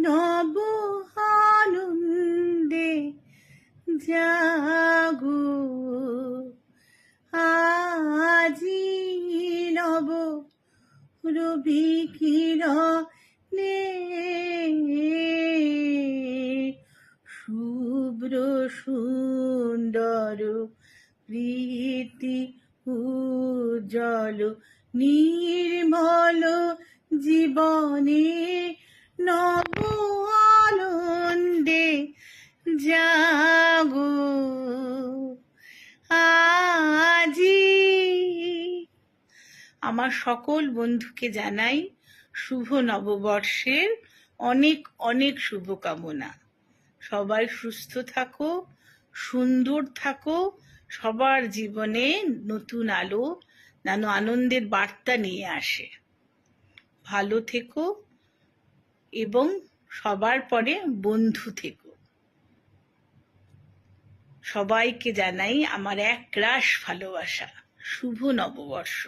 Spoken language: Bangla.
নব আনন্দে জাগো, আজি নব রবি কিরণে শুভ্র সুন্দর প্রীতি উজ্জ্বল নির্মল জীবনে নব আনন্দে জাগো আজি। আমার সকল বন্ধুকে জানাই শুভ নববর্ষের অনেক অনেক শুভকামনা। সবাই সুস্থ থাকো, সুন্দর থাকো, সবার জীবনে নতুন আলো যেন আনন্দের বার্তা নিয়ে আসে। ভালো থেকো এবং সবার পরে বন্ধু থেকো। সবাইকে জানাই আমার একরাশ ভালোবাসা। শুভ নববর্ষ।